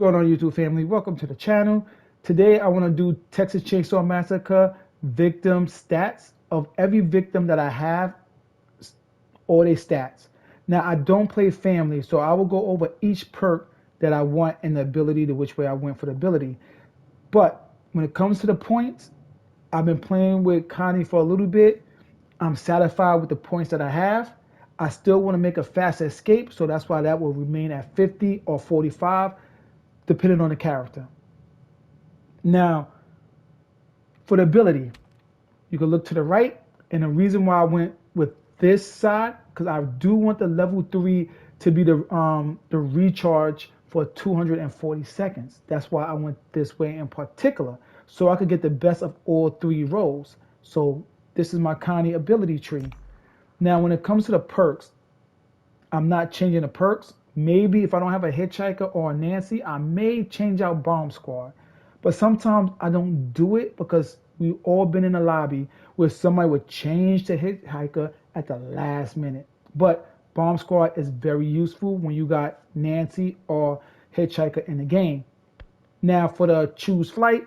Going on, YouTube family? Welcome to the channel. Today I want to do Texas Chainsaw Massacre victim stats of every victim that I have, all their stats. Now I don't play family, so I will go over each perk that I want and the ability to which way I went for the ability. But when it comes to the points, I've been playing with Connie for a little bit. I'm satisfied with the points that I have. I still want to make a fast escape, so that's why that will remain at 50 or 45, depending on the character. Now, for the ability, you can look to the right, and the reason why I went with this side, because I do want the level 3 to be the recharge for 240 seconds. That's why I went this way in particular, so I could get the best of all three roles. So this is my Connie ability tree. Now, when it comes to the perks, I'm not changing the perks. Maybe if I don't have a hitchhiker or a Nancy, I may change out Bomb Squad. But sometimes I don't do it because we've all been in a lobby where somebody would change the hitchhiker at the last minute. But Bomb Squad is very useful when you got Nancy or hitchhiker in the game. Now for the choose flight,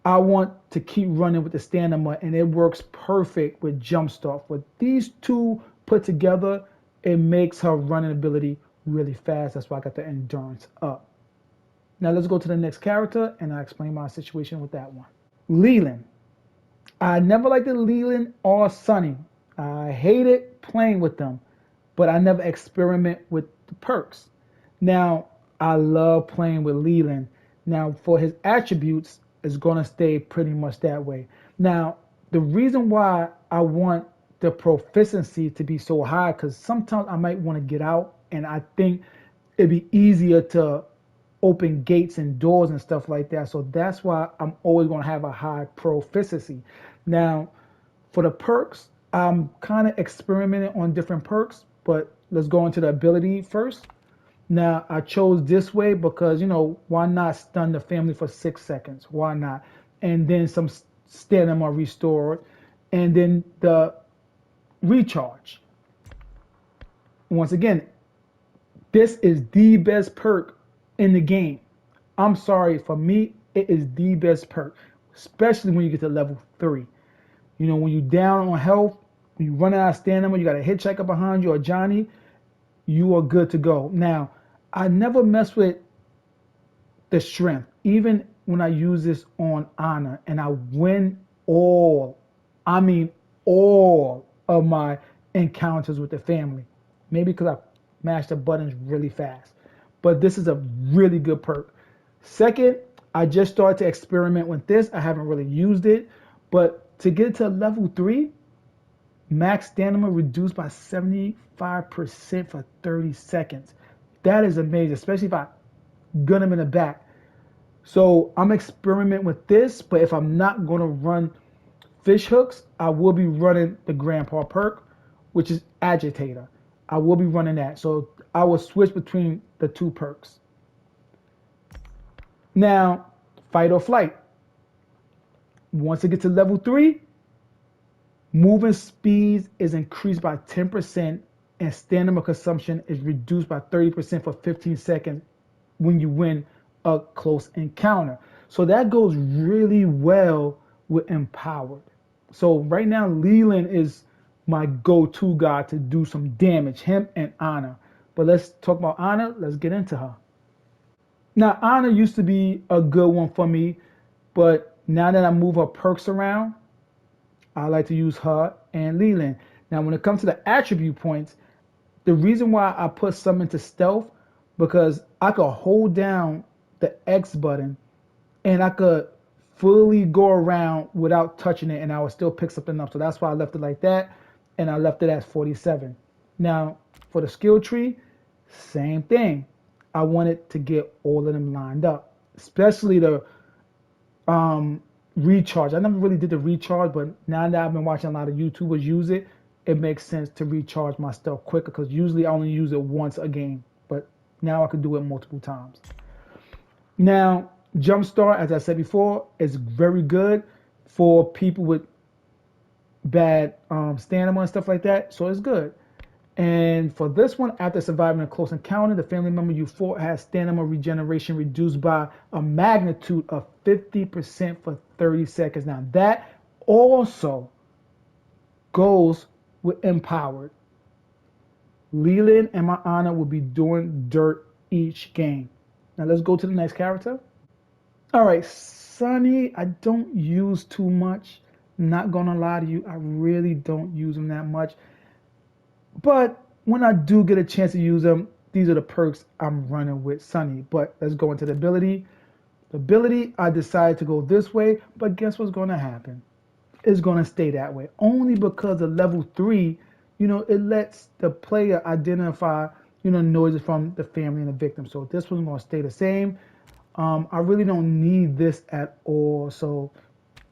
I want to keep running with the stamina, and it works perfect with Jumpstart. With these two put together, it makes her running ability really fast. That's why I got the endurance up. Now let's go to the next character, and I'll explain my situation with that one. Leland. I never liked the Leland or Sunny. I hated playing with them, but I never experiment with the perks. Now, I love playing with Leland. Now, for his attributes, it's going to stay pretty much that way. Now, the reason why I want the proficiency to be so high, because sometimes I might want to get out, and I think it'd be easier to open gates and doors and stuff like that. So that's why I'm always going to have a high proficiency. Now, for the perks, I'm kind of experimenting on different perks, but let's go into the ability first. Now, I chose this way because, why not stun the family for 6 seconds? Why not? And then some stamina restored, and then the recharge. Once again, this is the best perk in the game. I'm sorry, for me, it is the best perk, especially when you get to level 3. When you're down on health, when you run out of stamina, you got a hitchhiker behind you or Johnny, you are good to go. Now, I never mess with the strength, even when I use this on Honor, and I win I mean all of my encounters with the family. Maybe because I mash the buttons really fast. But this is a really good perk. Second, I just started to experiment with this. I haven't really used it. But to get to level 3, max stamina reduced by 75% for 30 seconds. That is amazing, especially if I gun him in the back. So I'm experimenting with this, but if I'm not going to run fish hooks, I will be running the grandpa perk, which is agitator. I will be running that. So I will switch between the two perks. Now, fight or flight. Once it gets to level 3, moving speed is increased by 10% and stamina consumption is reduced by 30% for 15 seconds when you win a close encounter. So that goes really well with Empowered. So right now, Leland is my go-to guy to do some damage, him and Anna. But let's talk about Anna. Let's get into her. Now, Anna used to be a good one for me, but now that I move her perks around, I like to use her and Leland. Now, when it comes to the attribute points, the reason why I put some into stealth, because I could hold down the X button and I could fully go around without touching it and I would still pick something up. So that's why I left it like that, and I left it at 47. Now, for the skill tree, same thing. I wanted to get all of them lined up, especially the recharge. I never really did the recharge, but now that I've been watching a lot of YouTubers use it, it makes sense to recharge my stuff quicker because usually I only use it once a game, but now I can do it multiple times. Now, Jumpstart, as I said before, is very good for people with bad stamina and stuff like that, so it's good. And for this one, after surviving a close encounter, the family member you fought has stamina regeneration reduced by a magnitude of 50% for 30 seconds. Now, that also goes with empowered. Leland and my honor will be doing dirt each game. Now, let's go to the next character. All right, Sunny, I don't use too much. Not gonna lie to you, I really don't use them that much. But when I do get a chance to use them, these are the perks I'm running with Sunny. But let's go into the ability. The ability, I decided to go this way, but guess what's going to happen? It's going to stay that way. Only because of level 3, it lets the player identify, noises from the family and the victim. So this one's going to stay the same. I really don't need this at all. So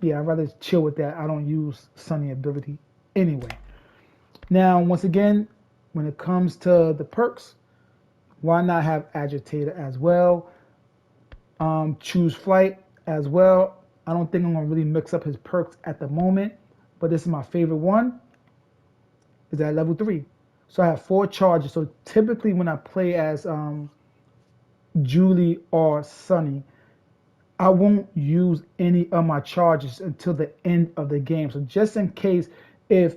yeah, I'd rather chill with that. I don't use Sunny ability anyway. Now, once again, when it comes to the perks, why not have Agitator as well? Choose Flight as well. I don't think I'm going to really mix up his perks at the moment, but this is my favorite one. Is at level 3. So I have 4 charges. So typically when I play as Julie or Sunny, I won't use any of my charges until the end of the game. So just in case if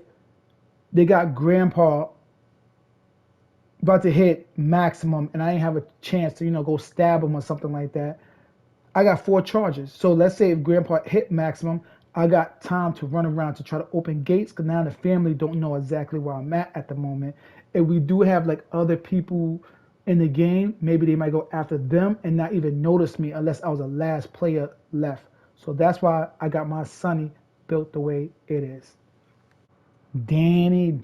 they got Grandpa about to hit maximum and I didn't have a chance to, go stab him or something like that, I got 4 charges. So let's say if Grandpa hit maximum, I got time to run around to try to open gates because now the family don't know exactly where I'm at the moment. If we do have like other people in the game, maybe they might go after them and not even notice me unless I was the last player left. So that's why I got my Sunny built the way it is. Danny.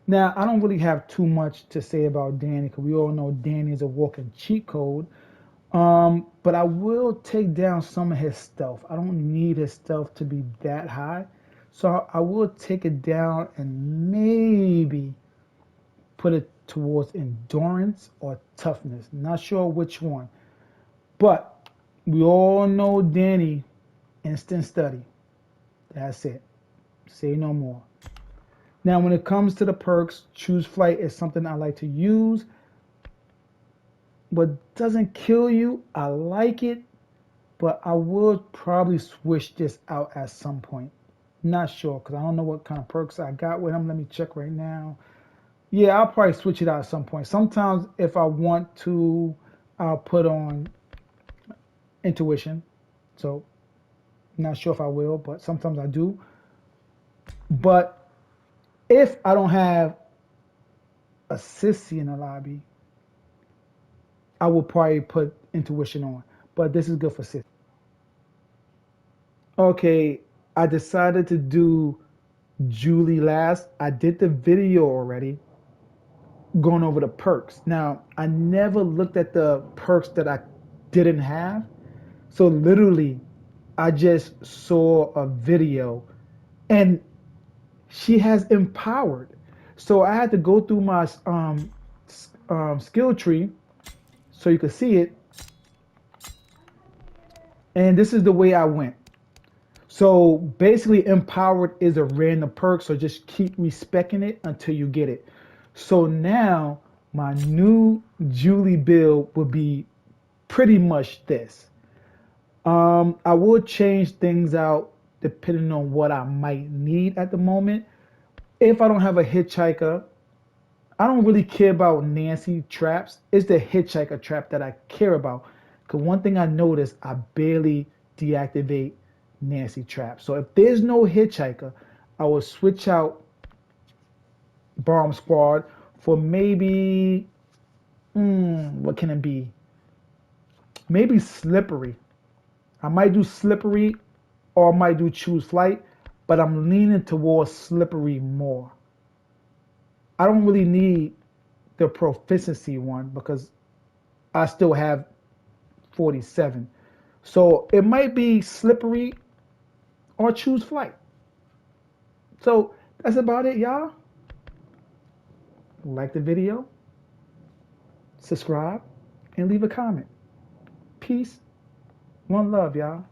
Now, I don't really have too much to say about Danny because we all know Danny is a walking cheat code. But I will take down some of his stealth. I don't need his stealth to be that high. So I will take it down and maybe put it towards endurance or toughness. Not sure which one. But we all know Danny, instant study. That's it. Say no more. Now, when it comes to the perks, choose flight is something I like to use. What doesn't kill you, I like it, but I would probably switch this out at some point. Not sure, because I don't know what kind of perks I got with them. Let me check right now. Yeah, I'll probably switch it out at some point. Sometimes if I want to, I'll put on intuition. So, not sure if I will, but sometimes I do. But if I don't have a sissy in the lobby, I will probably put intuition on. But this is good for sissy. Okay, I decided to do Julie last. I did the video already going over the perks. Now, I never looked at the perks that I didn't have. So literally, I just saw a video and she has empowered. So I had to go through my skill tree so you could see it. And this is the way I went. So basically, empowered is a random perk. So just keep respecting it until you get it. So now my new Julie build will be pretty much this. I will change things out depending on what I might need at the moment. If I don't have a hitchhiker, I don't really care about Nancy traps. It's the hitchhiker trap that I care about. Because one thing I noticed, I barely deactivate Nancy traps. So if there's no hitchhiker, I will switch out Bomb Squad for maybe, what can it be? Maybe Slippery. I might do Slippery or I might do Choose Flight, but I'm leaning towards Slippery more. I don't really need the proficiency one because I still have 47. So it might be Slippery or Choose Flight. So that's about it, y'all. Like the video, subscribe, and leave a comment. Peace. One love, y'all.